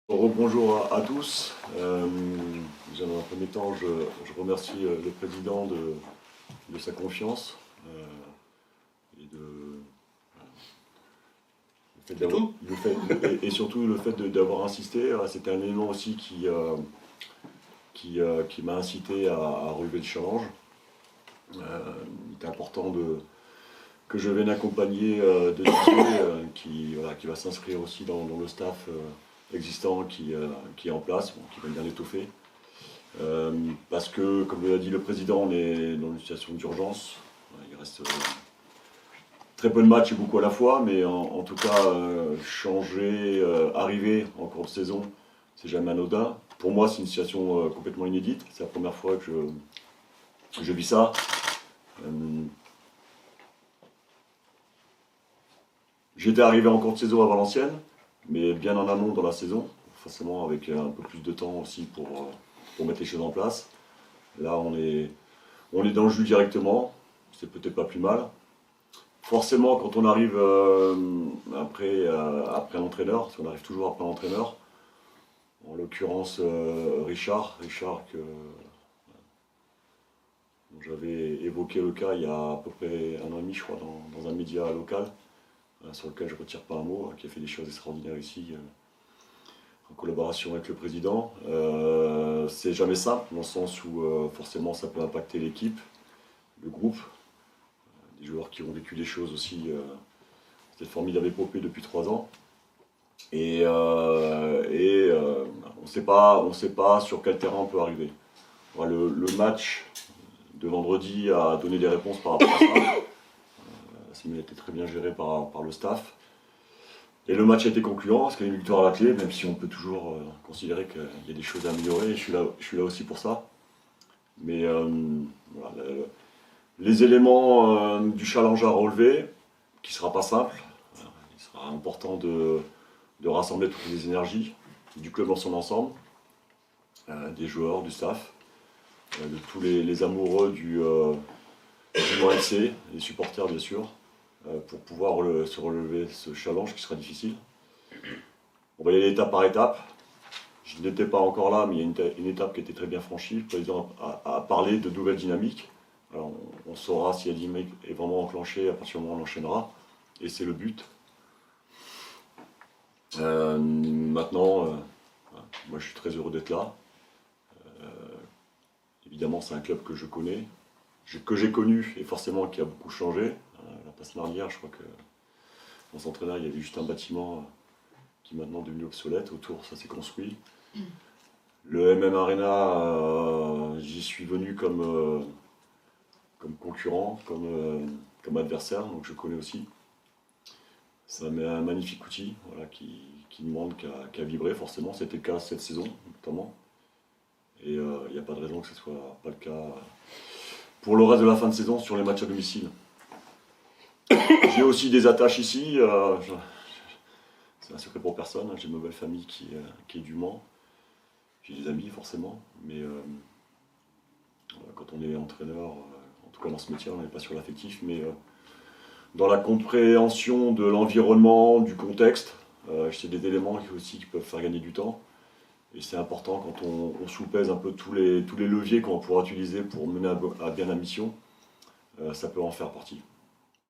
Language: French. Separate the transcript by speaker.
Speaker 1: Bonjour à tous. Déjà dans un premier temps, je remercie le président de sa confiance et et surtout le fait d'avoir insisté. C'était un élément aussi qui m'a incité à relever le challenge. Il était important que je vienne accompagner de Didier qui va s'inscrire aussi dans le staff existant qui est en place, qui va bien l'étoffer. Parce que, comme l'a dit le président, on est dans une situation d'urgence. Il reste très peu de matchs et beaucoup à la fois, mais en tout cas, changer, arriver en cours de saison, c'est jamais anodin. Pour moi, c'est une situation complètement inédite. C'est la première fois que je vis ça. J'étais arrivé en cours de saison à Valenciennes, mais bien en amont dans la saison, forcément avec un peu plus de temps aussi pour mettre les choses en place. Là, on est dans le jus directement, c'est peut-être pas plus mal. Forcément, quand on arrive après l'entraîneur, si on arrive toujours après l'entraîneur, en l'occurrence Richard dont j'avais évoqué le cas il y a à peu près 1 an et demi, je crois, dans un média local, sur lequel je ne retire pas un mot, qui a fait des choses extraordinaires ici, en collaboration avec le président. C'est jamais simple, dans le sens où forcément ça peut impacter l'équipe, le groupe, des joueurs qui ont vécu des choses aussi, cette formidable épopée depuis 3 ans. Et on ne sait pas sur quel terrain on peut arriver. Le match de vendredi a donné des réponses par rapport à ça. Ça a été très bien géré par le staff. Et le match a été concluant, parce qu'il y a une victoire à la clé, même si on peut toujours considérer qu'il y a des choses à améliorer, et je suis là aussi pour ça. Mais voilà, les éléments du challenge à relever, qui ne sera pas simple, il sera important de rassembler toutes les énergies du club dans son ensemble, des joueurs, du staff, de tous les amoureux du FC, les supporters bien sûr, pour pouvoir se relever ce challenge qui sera difficile. On va y aller étape par étape. Je n'étais pas encore là, mais il y a une étape qui a été très bien franchie. Le président a parlé de nouvelles dynamiques. Alors, on saura si la dynamique est vraiment enclenchée à partir du moment où on enchaînera. Et c'est le but. Maintenant, moi je suis très heureux d'être là. Évidemment, c'est un club que je connais, que j'ai connu et forcément qui a beaucoup changé. La passe arrière, je crois que dans son entraîneur, il y avait juste un bâtiment qui est maintenant devenu obsolète. Autour, ça s'est construit. Le MM Arena, j'y suis venu comme concurrent, comme adversaire, donc je connais aussi. C'est un magnifique outil qui ne demande qu'à vibrer, forcément. C'était le cas cette saison, notamment. Et il n'y a pas de raison que ce ne soit pas le cas pour le reste de la fin de saison sur les matchs à domicile. J'ai aussi des attaches ici. C'est un secret pour personne. J'ai une belle famille qui est du Mans. J'ai des amis, forcément. Mais quand on est entraîneur, en tout cas dans ce métier, on n'est pas sur l'affectif, mais dans la compréhension de l'environnement, du contexte, c'est des éléments qui peuvent faire gagner du temps. Et c'est important quand on sous-pèse un peu tous les leviers qu'on pourra utiliser pour mener à bien la mission, ça peut en faire partie.